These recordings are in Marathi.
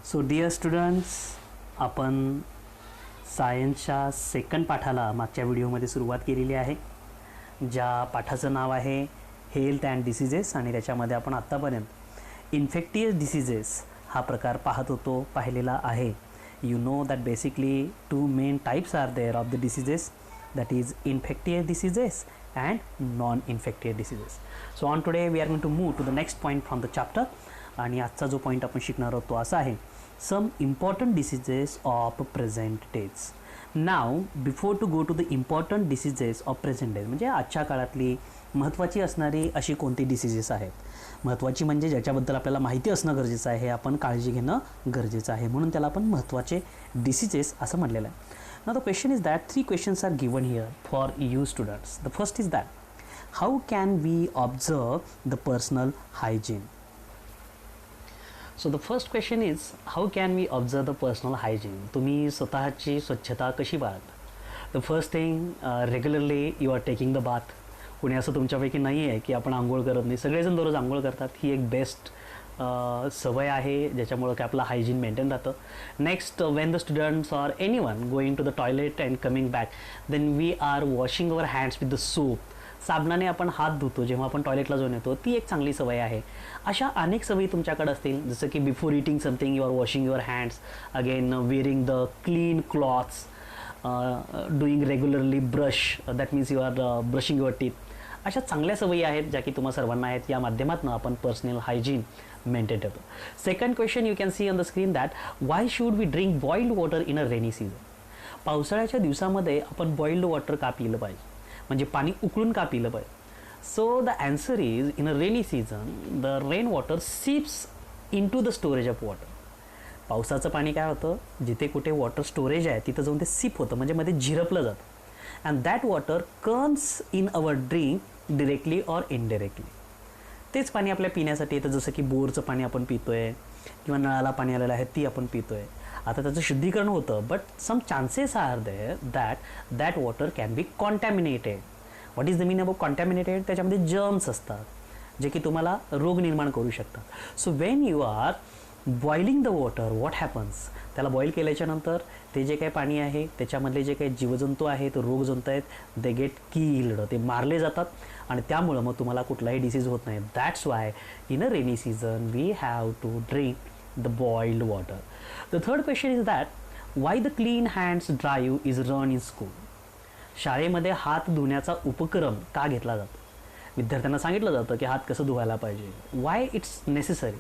सो डिअर स्टुडंट्स, आपण सायन्सच्या सेकंड पाठाला मागच्या व्हिडिओमध्ये सुरुवात केलेली आहे, ज्या पाठाचं नाव आहे हेल्थ अँड डिसीजेस. आणि त्याच्यामध्ये आपण आत्तापर्यंत इन्फेक्टियस डिसीजेस हा प्रकार पाहिलेला आहे. You know that basically two main types are there of the diseases, that is infectious diseases and non-infectious diseases. So on today we are going to move to the next point from the chapter. आणि आजचा जो पॉईंट आपण शिकणार आहोत तो असा आहे, some important diseases of present days. Now before to go to the important diseases of present days, म्हणजे आजच्या काळातली महत्त्वाची असणारी अशी कोणती डिसीजेस आहेत, महत्त्वाची म्हणजे ज्याच्याबद्दल आपल्याला माहिती असणं गरजेचं आहे, आपण काळजी घेणं गरजेचं आहे, म्हणून त्याला आपण महत्त्वाचे डिसीजेस असं म्हटलेलं आहे. Now the question is that 3 questions are given here for you students. The first is that how can we observe the personal hygiene? So the first question is how can we observe the personal hygiene? तुम्ही स्वतःची स्वच्छता कशी बाळगता? The first thing, regularly you are taking the bath. कोणी असं तुमच्यापैकी नाही आहे की आपण आंघोळ करत नाही, सगळेजण दररोज आंघोळ करतात. ही एक बेस्ट सवय आहे ज्याच्यामुळं काय आपलं हायजीन मेंटेन राहतं. Next, when the students or any one going to the toilet and coming back, then we are washing our hands with the soap. साबणाने आपण हात धुतो जेव्हा आपण टॉयलेटला जाऊन येतो, ती एक चांगली सवय आहे. अशा अनेक सवयी तुमच्याकडे असतील, जसं की before eating something you are washing your hands, again wearing the clean clothes, doing regularly brush, that means you are brushing your teeth. अशा चांगल्या सवयी आहेत ज्या की तुम्हा सर्वांना आहेत. या माध्यमातून आपण पर्सनल हायजीन मेंटेन ठेवतो. Second question you can see on the screen that why should we drink boiled water in a rainy season. पावसाळ्याच्या दिवसामध्ये आपण बॉइल्ड वॉटर का पिलं पाहिजे, म्हणजे पाणी उकळून का पिलं पाहिजे. So the answer is in a rainy season the rain water seeps into the storage of water. पावसाचं पाणी काय होतं, जिथे कुठे वॉटर स्टोरेज आहे तिथं जाऊन ते सीप होतं, म्हणजे मध्ये झिरपलं जातं. And that water comes in our drink directly or indirectly. तेच पाणी आपल्या पिण्यासाठी येतं, जसं की बोरचं पाणी आपण पितोय किंवा नळाला पाणी आलेलं आहे ती आपण पितोय. आता त्याचं शुद्धीकरण होतं, but some chances are there that that water can be contaminated. What is the meaning of contaminated? त्याच्यामध्ये जर्म्स असतात जे की तुम्हाला रोग निर्माण करू शकतात. So when you are boiling the water, what happens, त्याला बॉईल केल्याच्यानंतर ते जे काही पाणी आहे त्याच्यामधले जे काही जीवजंतू आहेत, रोगजंतू आहेत, दे गेट किल्ड, ते मारले जातात आणि त्यामुळं मग तुम्हाला कुठलाही डिसीज होत नाही. That's why in a rainy season we have to drink the boiled water. The third question is that why the clean hands drive is run in school. शाळेमध्ये हात धुण्याचा उपक्रम का घेतला जातो? विद्यार्थ्यांना सांगितलं जातं की हात कसं धुवायला पाहिजे. Why it's necessary?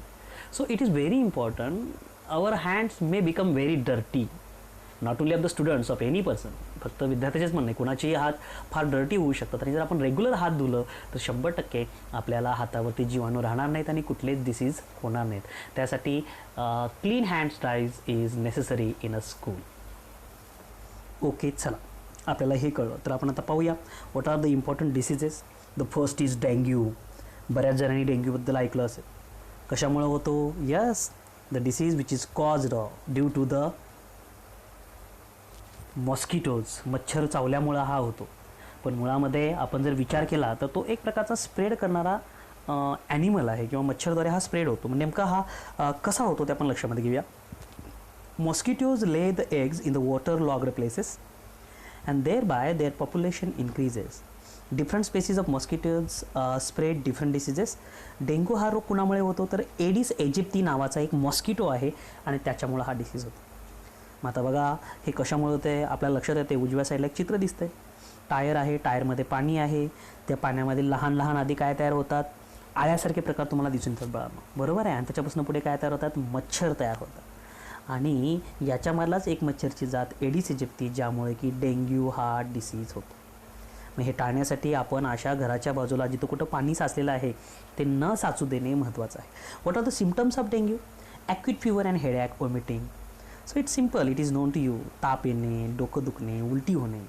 So it is very important. Our hands may become very dirty, not only of the students, of any person. फक्त विद्यार्थ्याचेच म्हणणे, कुणाचेही हात फार डर्टी होऊ शकतात. आणि जर आपण रेग्युलर हात धुलं तर 100% आपल्याला हातावरती जीवाणू राहणार नाहीत आणि कुठलेच डिसीज होणार नाहीत. त्यासाठी clean hands drive is necessary in a school. Okay, चला आपल्याला हे कळलं तर आपण आता पाहूया what are the important diseases. The first is dengue. बऱ्याच जणांनी डेंग्यूबद्दल ऐकलं असेल. कशामुळे होतो? Yes, the disease which is caused due to the mosquitoes. मच्छर चावल्यामुळं हा होतो. पण मुळामध्ये आपण जर विचार केला तर तो एक प्रकारचा स्प्रेड करणारा ॲनिमल आहे किंवा मच्छरद्वारे हा स्प्रेड होतो. मग नेमका हा कसा होतो ते आपण लक्षामध्ये घेऊया. Mosquitoes lay the eggs in the waterlogged places and thereby their population increases. Different species of mosquitoes spread different diseases. Dengue हा रोग कुणामुळे होतो तर एडिस एजिप्ती नावाचा एक मॉस्किटो आहे आणि त्याच्यामुळे हा डिसीज होतो. मग आता बघा हे कशामुळे होतं आहे आपल्याला लक्षात येते. उजव्या साईडला एक चित्र दिसतंय, टायर आहे, टायरमध्ये पाणी आहे, त्या पाण्यामध्ये लहान लहान आधी काय तयार होतात, आळ्यासारखे प्रकार तुम्हाला दिसून येतात बघा, बरोबर आहे. आणि त्याच्यापासून पुढे काय तयार होतात, मच्छर तयार होतात. आणि याच्यामधलाच एक मच्छरची जात एडिस इजिप्ती, ज्यामुळे की डेंग्यू हा डिसीज होतो. मग हे टाळण्यासाठी आपण अशा घराच्या बाजूला जिथं कुठं पाणी साचलेलं आहे ते न साचू देणे महत्त्वाचं आहे. What are the symptoms of dengue? Acute fever and headache, vomiting. So it's simple, it is known to you. ताप येणे, डोकं दुखणे, उलटी होणे.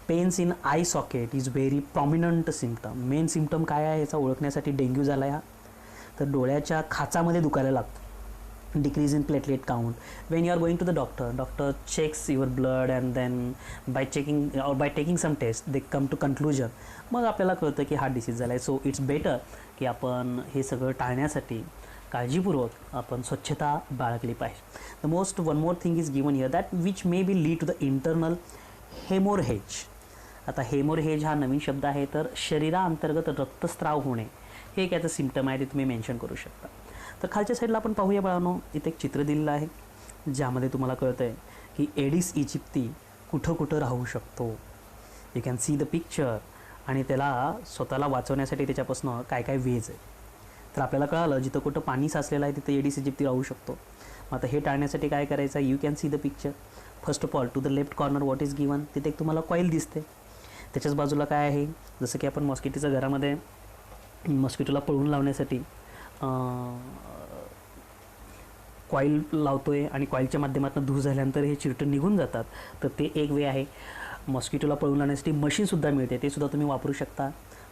Pains in eye socket is very prominent symptom. Main symptom काय आहे याचा ओळखण्यासाठी डेंग्यू झाला हा तर डोळ्याच्या खाचामध्ये दुखायला लागतं. decrease in platelet count. When you are going to the doctor checks your blood and then by checking or by taking some test they come to conclusion. मग आपल्याला कळतं की हार्ट डिसीज झाला आहे. सो इट्स बेटर की आपण हे सगळं टाळण्यासाठी काळजीपूर्वक आपण स्वच्छता बाळगली पाहिजे. The most one more thing is given here that which may be lead to the internal hemorrhage. आता हेमोरहेज हा नवीन शब्द आहे, तर शरीराअंतर्गत रक्तस्राव होणे हे एक याचं सिम्पटम आहे, ते तुम्ही मेन्शन करू शकता. तर खालच्या साईडला आपण पाहूया बाळांनो, इथे एक चित्र दिलेलं आहे ज्यामध्ये तुम्हाला कळतं आहे की एडिस इजिप्ती कुठं कुठं राहू शकतो. You can see the picture आणि त्याला स्वतःला वाचवण्यासाठी त्याच्यापासून काय काय वेज आहे. तर आपल्याला कळालं जिथं कुठं पाणी साचलेलं आहे तिथं एडिस इजिप्ती राहू शकतो. मग आता हे टाळण्यासाठी काय करायचं, you can see the picture. First of all to the left corner what is given, तिथे एक तुम्हाला कॉईल दिसते. त्याच्याच बाजूला काय आहे, जसं की आपण मॉस्किटोच्या घरामध्ये मॉस्किटोला पळून लावण्यासाठी कॉईल लावतो आहे आणि कॉईलच्या माध्यमातून धूर झाल्यानंतर हे चिरटं निघून जातात. तर ते एक वे आहे. मॉस्किटोला पळून लावण्यासाठी मशीनसुद्धा मिळते, ते सुद्धा तुम्ही वापरू शकता.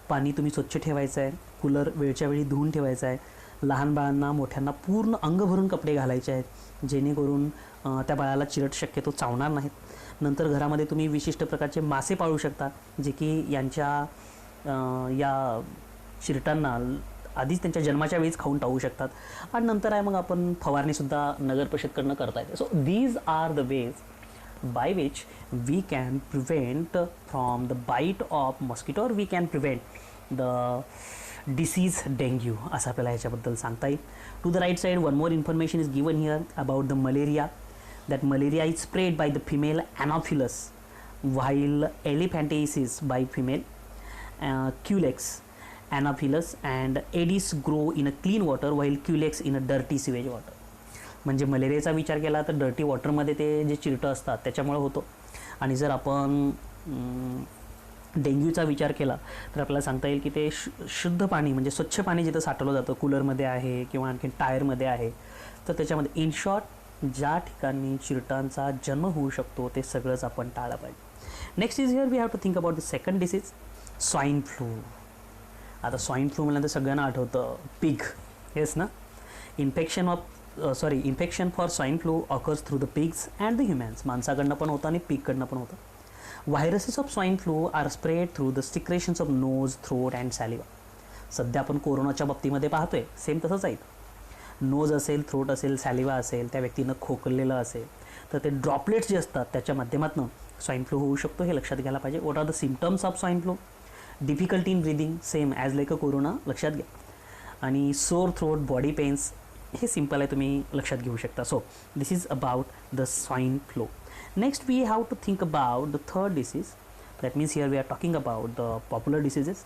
पाणी तुम्ही स्वच्छ ठेवायचं आहे, कूलर वेळच्या वेळी धुवून ठेवायचं आहे. लहान बाळांना मोठ्यांना पूर्ण अंग भरून कपडे घालायचे आहेत जेणेकरून त्या बाळाला चिरट शक्यतो चावणार नाहीत. नंतर घरामध्ये तुम्ही विशिष्ट प्रकारचे मासे पाळू शकता जे की यांच्या या चिरटांना आधीच त्यांच्या जन्माच्या वेळीच खाऊन टाकू शकतात. आणि नंतर आहे मग आपण फवारणीसुद्धा नगर परिषदकडनं करता येते. So these are the ways by which we can prevent from the bite of mosquito or we can prevent the disease dengue असं आपल्याला याच्याबद्दल सांगता येईल. To the right side one more information is given here about the malaria. That malaria is spread by the female anopheles while elephantiasis by female, culex anopheles and Aedes grow in a clean water while culex in a dirty sewage water. म्हणजे मलेरियाचा विचार केला तर डर्टी वॉटरमध्ये ते जे चिरटं असतात त्याच्यामुळे होतो. आणि जर आपण डेंग्यूचा विचार केला तर आपल्याला सांगता येईल की ते शुद्ध पाणी म्हणजे स्वच्छ पाणी जिथं साठवलं जातं कूलरमध्ये आहे किंवा आणखी टायरमध्ये आहे तर त्याच्यामध्ये इन शॉर्ट ज्या ठिकाणी चिरटांचा जन्म होऊ शकतो ते सगळंच आपण टाळलं पाहिजे. Next is here we have to think about the second disease, swine flu. आता स्वाईन फ्लू म्हटल्यानंतर सगळ्यांना आठवतं पिग, येस ना. Infection for swine flu occurs through the pigs and the humans. माणसाकडनं पण होतं आणि पिगकडनं पण होतं. Viruses of swine flu are spread through the secretions of nose, throat and saliva. सध्या आपण कोरोनाच्या बाबतीमध्ये पाहतोय सेम तसंच आहे. नोज असेल, थ्रोट असेल, सॅलिवा असेल, त्या व्यक्तीनं खोकलेलं असेल तर ते ड्रॉपलेट्स जे असतात त्याच्या माध्यमातून स्वाईन फ्लू होऊ शकतो, हे लक्षात घ्यायला पाहिजे. What are the symptoms of swine flu? Difficulty in breathing, same as like a corona, लक्षात घ्या. आणि सोर थ्रोट, बॉडी पेन्स, हे सिम्पल आहे, तुम्ही लक्षात घेऊ शकता. So this is about the swine flu. Next we have to think about the third disease. That means here we are talking about the popular diseases,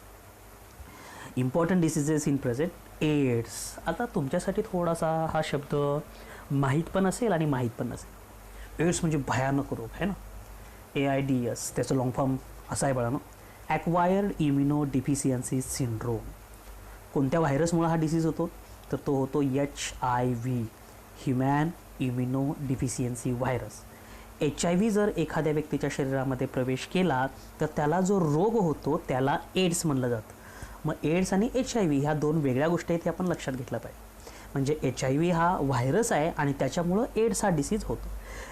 important diseases in present. AIDS. आता तुमच्यासाठी थोडासा हा शब्द माहीत पण असेल आणि माहीत पण नसेल. एड्स म्हणजे भयानक रोग आहे ना, AIDS. त्याचं लॉंग फॉर्म असा आहे बघा ना, ॲक्वायर्ड इम्युनो डिफिशियन्सी सिंड्रोम. कोणत्या व्हायरसमुळे हा डिसीज होतो तर तो होतो HIV, human immuno deficiency virus. HIV जर एखाद्या व्यक्तीच्या शरीरामध्ये प्रवेश केला तर त्याला जो रोग होतो त्याला एड्स म्हणलं जातं. मग एड्स आणि HIV ह्या दोन वेगळ्या गोष्टी आहेत हे आपण लक्षात घेतलं पाहिजे. म्हणजे HIV हा व्हायरस आहे आणि त्याच्यामुळं एड्स हा डिसीज होतो.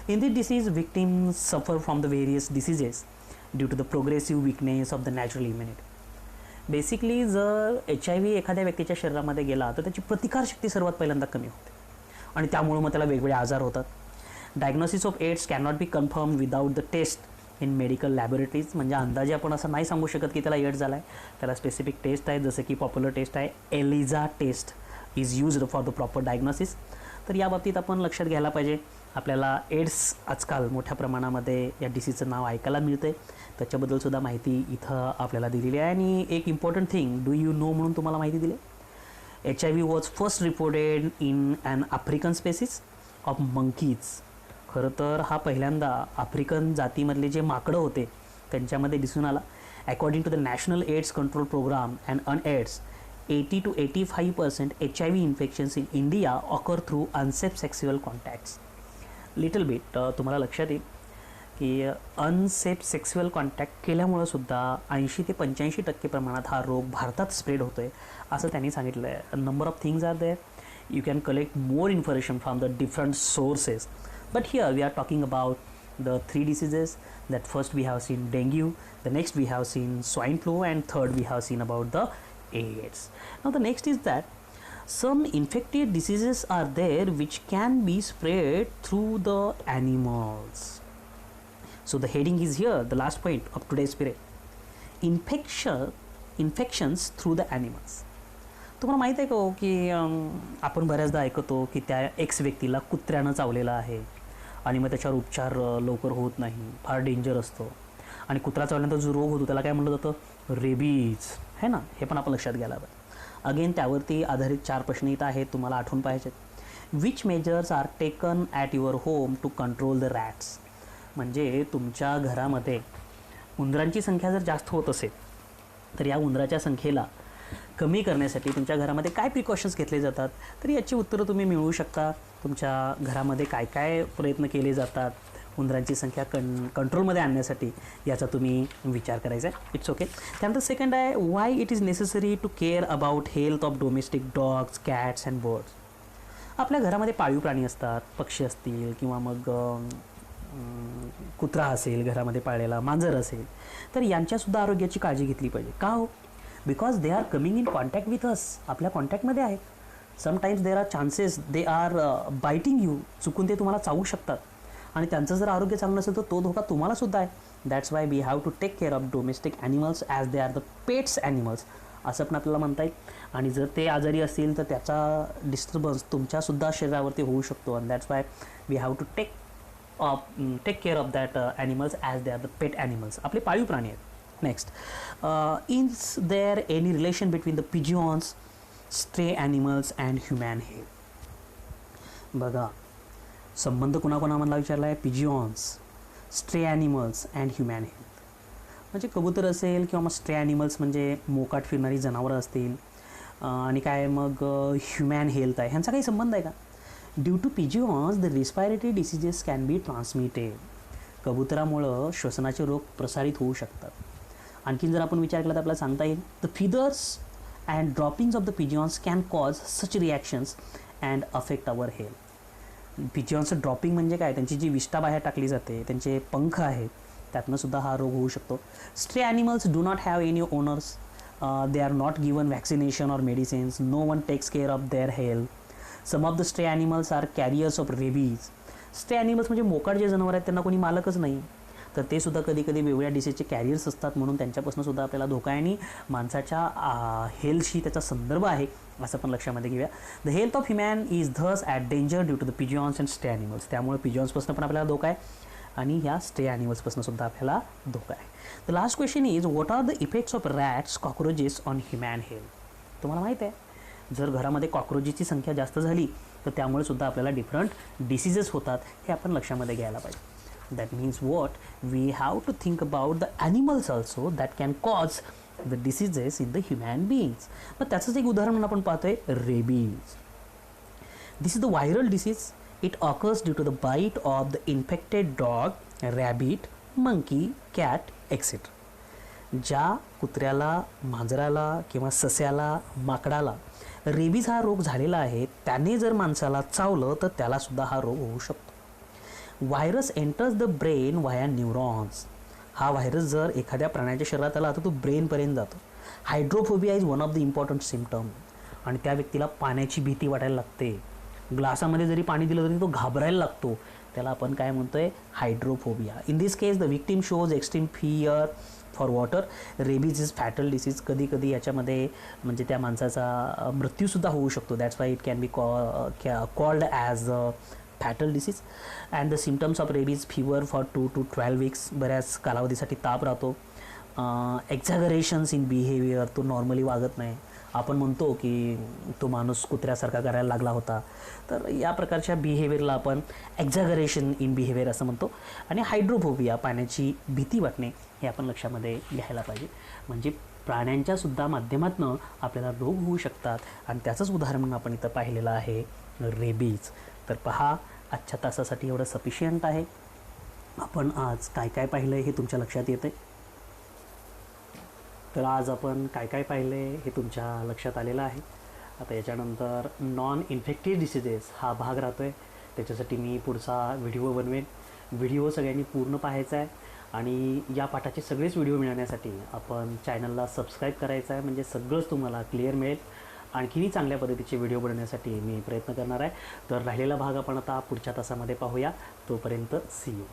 In this disease victims suffer from the various diseases due to the progressive weakness of the natural immunity. Basically जर HIV एखाद्या व्यक्तीच्या शरीरामध्ये गेला तर त्याची प्रतिकारशक्ती सर्वात पहिल्यांदा कमी होते आणि त्यामुळे मग त्याला वेगवेगळे आजार होतात. Diagnosis of AIDS cannot be confirm without the test in medical laboratories. म्हणजे अंदाजे आपण असं नाही सांगू शकत की त्याला एड्स झाला आहे. त्याला स्पेसिफिक टेस्ट आहेत, जसं की पॉप्युलर टेस्ट आहे ELISA test is used for the proper diagnosis. तर या बाबतीत आपण लक्षात घ्यायला पाहिजे. आपल्याला एड्स आजकाल मोठ्या प्रमाणामध्ये या डिसीजचं नाव ऐकायला मिळतं आहे, त्याच्याबद्दल सुद्धा माहिती इथं आपल्याला दिलेली आहे. आणि एक important thing do you know म्हणून तुम्हाला माहिती दिली. HIV was first reported in an African species of monkeys. खरं तर हा पहिल्यांदा आफ्रिकन जातीमधले जे माकडं होते त्यांच्यामध्ये दिसून आला. According to the national AIDS control program and UNAIDS 80 to 85% HIV infections in India occur through unsafe sexual contacts. Little bit तुम्हाला लक्षात येईल की अनसेफ सेक्स्युअल कॉन्टॅक्ट केल्यामुळं सुद्धा 80 ते 85% प्रमाणात हा रोग भारतात स्प्रेड होतो आहे असं त्यांनी सांगितलं आहे. Number of things are there. You can collect more information from the different sources. But here we are talking about the three diseases. That first we have seen dengue, the next we have seen swine flu, and third we have seen about the AIDS. Now the next is that Some infected diseases are there which can be spread through the animals. So the heading is here, the last point of today's period. Infections through the animals. तुम्हाला माहीत आहे का हो की आपण बऱ्याचदा ऐकतो की त्या एक्स व्यक्तीला कुत्र्यानं चावलेलं आहे आणि मग त्याच्यावर उपचार लवकर होत नाही, फार डेंजर असतो आणि कुत्रा चावल्यानंतर जो रोग होतो त्याला काय म्हटलं जातं, रेबीज, है ना. हे पण आपण लक्षात घ्यायला हवं. अगेन त्यावरती आधारित 4 प्रश्न इथं आहेत, तुम्हाला आठवून पाहिजेत. Which measures are taken at your home to control the rats. म्हणजे तुमच्या घरामध्ये उंदरांची संख्या जर जास्त होत असेल तर या उंदराच्या संख्येला कमी करण्यासाठी तुमच्या घरामध्ये काय प्रिकॉशन्स घेतले जातात, तर याची उत्तरं तुम्ही मिळवू शकता. तुमच्या घरामध्ये काय काय प्रयत्न केले जातात उंदरांची संख्या कंट्रोलमध्ये आणण्यासाठी, याचा तुम्ही विचार करायचा आहे. It's okay. त्यानंतर सेकंड आहे, why it is necessary to care about health of domestic dogs, cats and birds. आपल्या घरामध्ये पाळीव प्राणी असतात, पक्षी असतील किंवा मग कुत्रा असेल, घरामध्ये पाळलेला मांजर असेल, तर यांच्यासुद्धा आरोग्याची काळजी घेतली पाहिजे. का हो? Because they are coming in contact with us. आपल्या कॉन्टॅक्टमध्ये आहेत. Sometimes there are chances they are biting you. चुकून ते तुम्हाला चावू शकतात आणि त्यांचं जर आरोग्य चांगलं नसेल तर तो धोका तुम्हालासुद्धा आहे. That's why we have to take care of domestic animals as they are the pets animals, असं पण आपल्याला म्हणता येईल. आणि जर ते आजारी असतील तर त्याचा डिस्टर्बन्स तुमच्यासुद्धा शरीरावरती होऊ शकतो. आणि that's why we have to take care of that animals as they are the pet animals. आपले पाळीव प्राणी आहेत. Next, is there any relation between the pigeons, stray animals and human health. बघा, संबंध कोणाकोणामधला विचारला आहे, pigeons, stray animals and human health. म्हणजे कबूतर असेल किंवा मग स्ट्रे ॲनिमल्स म्हणजे मोकाट फिरणारी जनावरं असतील, आणि काय मग ह्युमॅन हेल्थ आहे, ह्यांचा काही संबंध आहे का? Due to pigeons the respiratory diseases can be transmitted. कबुतरामुळं श्वसनाचे रोग प्रसारित होऊ शकतात. आणखीन जर आपण विचार केला तर आपल्याला सांगता येईल, the feathers and droppings of the pigeons can cause such reactions and affect our health. पिजिऑन्सचं ड्रॉपिंग म्हणजे काय, त्यांची जी विष्ठा बाहेर टाकली जाते, त्यांचे पंख आहेत, त्यातनंसुद्धा हा रोग होऊ शकतो. Stray animals do not have any owners, they are not given vaccination or medicines, no one takes care of their health. Some of the stray animals are carriers of rabies. Stray animals म्हणजे मोकाट जे जनावर आहेत त्यांना कोणी मालकच नाही, तर ते सुद्धा कधी कधी वेगवेगळ्या डिसीजचे कॅरियर्स असतात, म्हणून त्यांच्यापासून सुद्धा आपल्याला धोका आहे आणि माणसाच्या हेल्थशी त्याचा संदर्भ आहे असं पण लक्षामध्ये घेऊया. The health of human is thus at danger due to the pigeons and stray animals. त्यामुळे पिजिऑन्सपासून पण आपल्याला धोका आहे आणि ह्या स्ट्रे ॲनिमल्सपासून सुद्धा आपल्याला धोका आहे. The last question is, what are the effects of rats, cockroaches on human health. तुम्हाला माहीत आहे, जर घरामध्ये कॉक्रोचेसची संख्या जास्त झाली तर त्यामुळे सुद्धा आपल्याला डिफरंट डिसीजेस होतात, हे आपण लक्षामध्ये घ्यायला पाहिजे. That means what? We have to think about the animals also that can cause the diseases in the human beings. मग त्याचंच एक उदाहरण आपण पाहतोय, rabies. This is the viral disease. It occurs due to the bite of the infected dog, rabbit, monkey, cat, etc. ज्या कुत्र्याला, मांजराला किंवा सस्याला, माकडाला रेबीज हा रोग झालेला आहे, त्याने जर माणसाला चावलं तर त्याला सुद्धा हा रोग होऊ शकतो. Virus enters the brain via neurons. हा व्हायरस जर एखाद्या प्राण्याच्या शरीरात आला तर तो ब्रेनपर्यंत जातो. Hydrophobia is one of the important symptom. आणि त्या व्यक्तीला पाण्याची भीती वाटायला लागते. ग्लासामध्ये जरी पाणी दिलं तरी तो घाबरायला लागतो. त्याला आपण काय म्हणतोय, hydrophobia. In this case the victim shows extreme fear for water. Rabies is fatal disease. कधी कधी याच्यामध्ये म्हणजे त्या माणसाचा मृत्यूसुद्धा होऊ शकतो. That's why it can be called as fatal disease. And the symptoms of rabies, fever for 2 to 12 weeks. बऱ्याच कालावधीसाठी ताप राहतो. एक्झॅगरेशन्स इन बिहेवियर, तो नॉर्मली वागत नाही. आपण म्हणतो की तो माणूस कुत्र्यासारखा करायला लागला होता, तर या प्रकारच्या बिहेवियरला आपण एक्झॅगरेशन इन बिहेवियर असं म्हणतो. आणि हायड्रोफोबिया, पाण्याची भीती वाटणे, हे आपण लक्षामध्ये घ्यायला पाहिजे. म्हणजे प्राण्यांच्यासुद्धा माध्यमातून आपल्याला रोग होऊ शकतात आणि त्याचंच उदाहरण म्हणून आपण इथं पाहिलेलं आहे, रेबीज. तर पहा, आजच्या तासासाठी एवढं सफिशियंट आहे. आपण आज काय काय पाहिलं हे तुमच्या लक्षात येतं. तर आज आपण काय काय पाहिलं हे तुमच्या लक्षात आलेलं आहे. आता याच्यानंतर नॉन इन्फेक्टिव्ह डिसीजेस हा भाग राहतो आहे. त्याच्यासाठी मी पुढचा व्हिडिओ बनवेन. व्हिडिओ सगळ्यांनी पूर्ण पाहायचा आहे आणि या पाठाचे सगळेच व्हिडिओ मिळवण्यासाठी आपण चॅनलला सबस्क्राईब करायचं आहे, म्हणजे सगळंच तुम्हाला क्लिअर मिळेल. आणखीनही चांगल्या पद्धतीचे व्हिडिओ बनवण्यासाठी मी प्रयत्न करणार आहे. तर राहिलेला भाग आपण आता पुढच्या तासामध्ये पाहूया. तोपर्यंत सी यू.